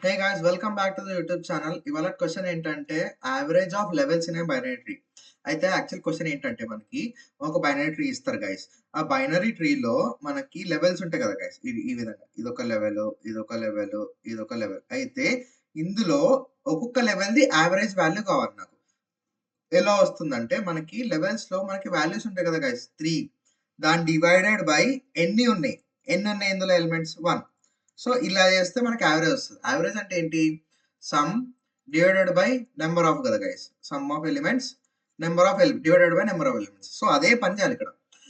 Hey guys, welcome back to the YouTube channel. ఇవాళ question ఏంటంటే average of levels in a binary tree. అయితే actual question ఏంటంటే మనకి ఒక బైనరీ ట్రీ ఇస్తారు గైస్. ఆ బైనరీ ట్రీలో మనకి లెవెల్స్ ఉంటాయి కదా గైస్. ఇది ఈ విధంగా ఇదొక లెవెల్, ఇదొక లెవెల్, ఇదొక లెవెల్. అయితే ఇందులో ఒక్కొక్క లెవెల్‌ది యావరేజ్ వాల్యూ కావాలి నాకు. ఎలా వస్తుందంటే మనకి లెవెల్స్‌లో మనకి వాల్యూస్ ఉంటాయి కదా గైస్ 3. దాన్ని డివైడెడ్ బై ఎన్ని ఉన్నాయి? ఎన్ని ఉన్నాయి ఇందులో ఎలిమెంట్స్? 1. సో, ఇలా చేస్తే మనకి యావరేజ్ వస్తది. యావరేజ్ అంటే ఏంటి? Sum divided by number of కదా guys. Sum of elements divided by number of elements. So, అదే పని చేయాలి ఇక్కడ.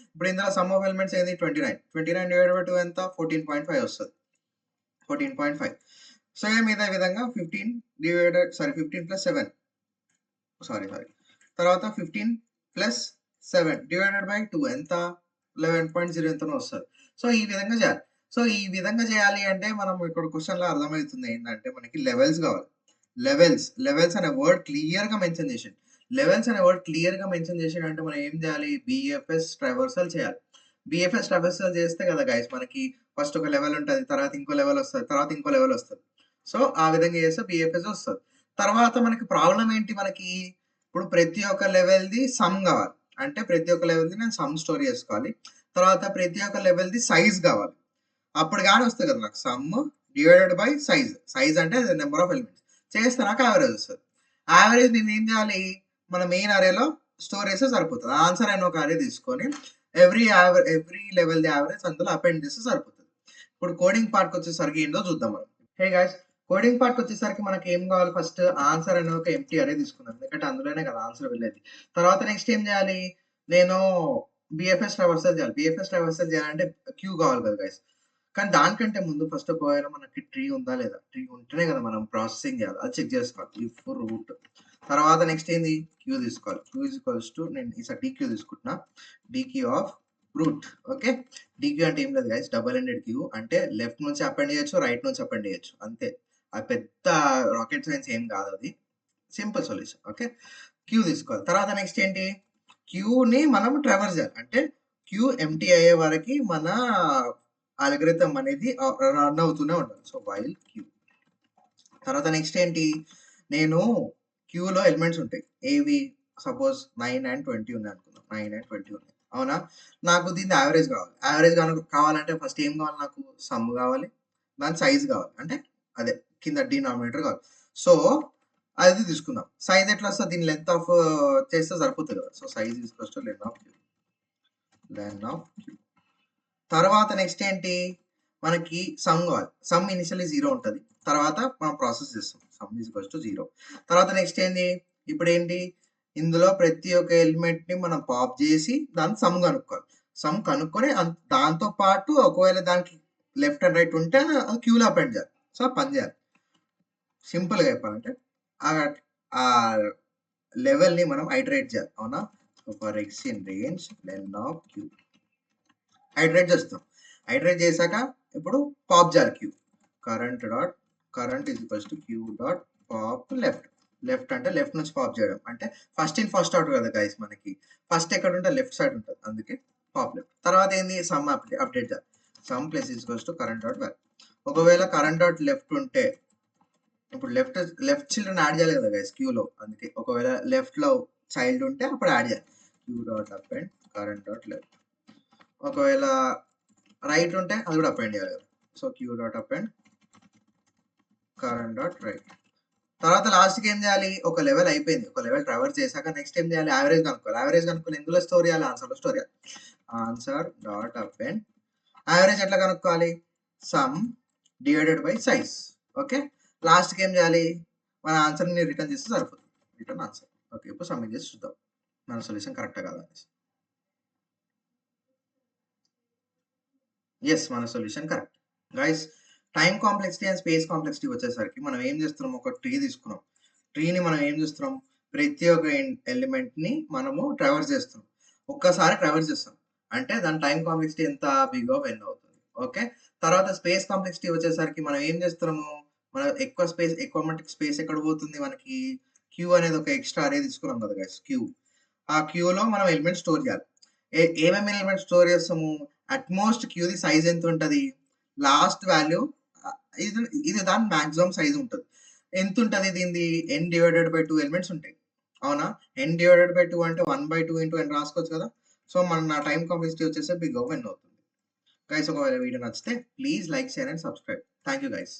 ఇప్పుడు ఇందులో సమ్ ఆఫ్ ఎలిమెంట్స్ ఏది? 29. 29 డివైడెడ్ బై 2 ఎంత? 14.5 వస్తది. 14.5. సేమ్ ఇదే విధంగా 15 ప్లస్ 7. సారీ. తర్వాత 15 ప్లస్ 7 డివైడెడ్ బై 2 ఎంత? 11.0 ఎంతనో వస్తది. సో, ఈ విధంగా చేయాలి. సో, ఈ విధంగా చేయాలి అంటే మనం ఇక్కడ క్వెషన్‌లో అర్థమవుతుంది ఏంటంటే మనకి లెవెల్స్ కావాలి. లెవెల్స్ అనే వర్డ్ క్లియర్‌గా మెన్షన్ చేసిండు. లెవెల్స్ అనే వర్డ్ క్లియర్‌గా మెన్షన్ చేసిండంటే మనం ఏం చేయాలి? బీఎఫ్ఎస్ ట్రావర్సల్ చేయాలి. బీఎఫ్ఎస్ ట్రావర్సల్ చేస్తే కదా గైస్ మనకి ఫస్ట్ ఒక లెవెల్ ఉంటది. తర్వాత ఇంకో లెవెల్ వస్తది. తర్వాత ఇంకో లెవెల్ వస్తది. సో, ఆ విధంగా చేస్తే బీఎఫ్ఎస్ వస్తది. తర్వాత మనకి ప్రాబ్లమ్ ఏంటి మనకి? ఇప్పుడు ప్రతి ఒక్క లెవెల్‌ది సమ్ గావాలి. అంటే ప్రతి ఒక్క లెవెల్‌ది నేను సమ్ స్టోర్ చేసుకోవాలి. తర్వాత ప్రతి ఒక్క లెవెల్‌ది సైజ్ గావాలి. అప్పుడు గాని వస్తది కదా నాకు some divided by size. Size అంటే నంబర్ ఆఫ్ ఎలిమెంట్స్. చేస్తే నాకు యావరేజ్ వస్తది. యావరేజ్ నేనేం చేయాలి? మన మెయిన్ అరేలో స్టోర్ చేస్తే సరిపోతది. ఆన్సర్ అయిన ఒక అరే తీసుకొని ఎవ్రీ లెవెల్‌ది యావరేజ్ అందులో అపెండ్ చేస్తే సరిపోతది. ఇప్పుడు కోడింగ్ పార్ట్‌కొచ్చేసరికి ఏంటో చూద్దాం మనం. హే గైస్, కోడింగ్ పార్ట్‌కొచ్చేసరికి మనకి ఏం కావాలి ఫస్ట్ ఆన్సర్ అనే ఒక ఎంప్టీ అరే తీసుకుందాం. ఎందుకంటే అందులోనే కదా ఆన్సర్ వెళ్ళేది. తర్వాత నెక్స్ట్ ఏం చేయాలి? నేను బీఎఫ్ఎస్ ట్రావర్సల్ చేయాలి. బీఎఫ్ఎస్ ట్రావర్సల్ చేయాలంటే క్యూ కావాలి కదా గైస్. కానీ దానికంటే ముందు ఫస్ట్ ఒకవేళ మనకి ట్రీ ఉందా లేదా? ట్రీ ఉంటేనే కదా మనం ప్రాసెసింగ్ చేయాలి. అది చెక్ చేసుకోవాలి. If root. తర్వాత నెక్స్ట్ ఏంది? క్యూ తీసుకోవాలి. క్యూ ఈజ్ ఈక్వల్స్ టు నేను ఈసారి డీక్యూ తీసుకుంటున్నా. DQ of root. Okay. DQ అంటే ఏం లేదు గైస్. డబుల్ ఎండెడ్ క్యూ అంటే లెఫ్ట్ నుంచి అపెండ్ చేయొచ్చు, రైట్ నుంచి అపెండ్ చేయొచ్చు. అంతే. అది పెద్ద రాకెట్ సైన్స్ ఏం కాదు అది. Simple solution. ఓకే. క్యూ తీసుకోవాలి. తర్వాత నెక్స్ట్ ఏంటి? క్యూని మనం ట్రావర్స్ చేయాలి. అంటే క్యూ ఎంప్టీ అయ్యే వరకి మన అల్గోరిథం అనేది రన్ అవుతూనే ఉండాలి. So, while queue. తర్వాత నెక్స్ట్ ఏంటి? నేను క్యూలో ఎలిమెంట్స్ ఉంటాయి. ఏవి? Suppose 9 and 20 ఉన్నాయనుకుందాం. 9 అండ్ 20 ఉన్నాయి. అవునా? నాకు దీని యావరేజ్ కావాలి. యావరేజ్ కావాలంటే ఫస్ట్ ఏం కావాలి నాకు? సమ్ కావాలి. దాని సైజ్ కావాలి. అంటే అదే కింద డినామినేటర్ కావాలి. సో, అది తీసుకుందాం. సైజ్ ఎట్లా వస్తది? దీని లెంత్ ఆఫ్ చేస్తే సరిపోతది కదా! So, size is equals to len of queue. తర్వాత నెక్స్ట్ ఏంటి? మనకి సమ్ కావాలి. సమ్ ఇనిషియల్లీ 0 ఉంటది. తర్వాత మనం ప్రాసెస్ చేస్తాం. Some is equals to 0. తర్వాత నెక్స్ట్ ఏంది? ఇప్పుడేంటి? ఇందులో ప్రతి ఒక్క ఎలిమెంట్‌ని మనం పాప్ చేసి దాని సమ్ కనుక్కోవాలి. సమ్ కనుక్కొని దాంతో పాటు ఒకవేళ దానికి లెఫ్ట్ అండ్ రైట్ ఉంటే అది క్యూలో అపెండ్ చేయాలి. సో, ఆ పని చేయాలి. సింపుల్‌గా చెప్పాలంటే ఆహ్, ఆ లెవెల్‌ని మనం ఐటరేట్ చేయాలి. అవునా? So, for x in range len of queue. Iterate చేస్తాం. ఐటరేట్ చేశాక ఇప్పుడు పాప్ చేయాలి queue. Current is equals to queue dot pop left. Left అంటే లెఫ్ట్ నుంచి పాప్ చేయడం. అంటే ఫస్ట్ ఇన్ ఫస్ట్ అవుట్ కదా గైస్ మనకి. ఫస్ట్ ఎక్కడ ఉంటే లెఫ్ట్ సైడ్ ఉంటుంది. అందుకే పాప్ లెఫ్ట్. తర్వాత ఏంది? సమ్ అప్డేట్ చేయాలి. Sum plus is equals to current dot value. ఒకవేళ కరెంట్ డాట్ లెఫ్ట్ ఉంటే ఇప్పుడు లెఫ్ట్ చిల్డ్రన్ యాడ్ చేయాలి కదా గైస్ క్యూలో. అందుకే ఒకవేళ లెఫ్ట్‌లో చైల్డ్ ఉంటే అప్పుడు యాడ్ చేయాలి. Queue dot append current dot left. ఒకవేళ రైట్ ఉంటే అది కూడా అపెండ్ చేయాలి కదా. So, queue dot append current dot right. తర్వాత లాస్ట్‌కి ఏం చేయాలి? ఒక లెవెల్ అయిపోయింది. ఒక లెవెల్ ట్రావర్స్ చేశాక నెక్స్ట్ ఏం చేయాలి? యావరేజ్ కనుక్కోవాలి. యావరేజ్ కనుక్కొని ఎందులో స్టోర్ చేయాలి? ఆన్సర్‌లో స్టోర్ చేయాలి. ఆన్సర్ డాట్ అపెండ్ యావరేజ్ ఎట్లా కనుక్కోవాలి? Some divided by size. Okay. లాస్ట్‌కి ఏం చేయాలి? మన ఆన్సర్‌ని రిటర్న్ చేస్తే సరిపోతుంది. Return answer. ఓకే. ఇప్పుడు సబ్మిట్ చేసి చూద్దాం. మన సొల్యూషన్ కరెక్టా కాదా అనేసి. యెస్, మన solution correct. Guys, time complexity and space complexity వచ్చేసరికి మనం ఏం చేస్తున్నాం? ఒక ట్రీ తీసుకున్నాం. ట్రీని మనం ఏం చేస్తున్నాం? ప్రతి ఒక్క ఎలిమెంట్‌ని మనము ట్రావర్స్ చేస్తున్నాం. ఒక్కసారి ట్రావర్స్ చేస్తాం. అంటే దాని టైమ్ కాంప్లెక్సిటీ ఎంత? బిగ్ ఆఫ్ ఎన్ అవుతుంది. ఓకే. తర్వాత స్పేస్ కాంప్లెక్సిటీ వచ్చేసరికి మనం ఏం చేస్తున్నాము? మనం ఎక్కువ మట్టుకు స్పేస్ ఎక్కడ పోతుంది మనకి? క్యూ అనేది ఒక ఎక్స్‌ట్రా అరే తీసుకున్నాం కదా గైస్ క్యూ. ఆ క్యూలో మనం ఎలిమెంట్స్ స్టోర్ చేయాలి. ఏమేమి ఎలిమెంట్స్ స్టోర్ చేస్తాము? అట్ మోస్ట్ క్యూది సైజ్ ఎంత ఉంటది? లాస్ట్ వాల్యూ ఇది ఇది దాని మాక్సిమం సైజ్ ఉంటది. ఎంతుంటది దీనిది? n/2 ఎలిమెంట్స్ ఉంటాయి. అవునా? n/2 అంటే 1/2 ఇంటూ n రాసుకోవచ్చు కదా! సో, నా టైమ్ కాంప్లెక్సిటీ వచ్చేసి బిగ్ O అవుతుంది. గైస్ ఒకవేళ వీడియో నచ్చితే please like, share and subscribe. Thank you guys.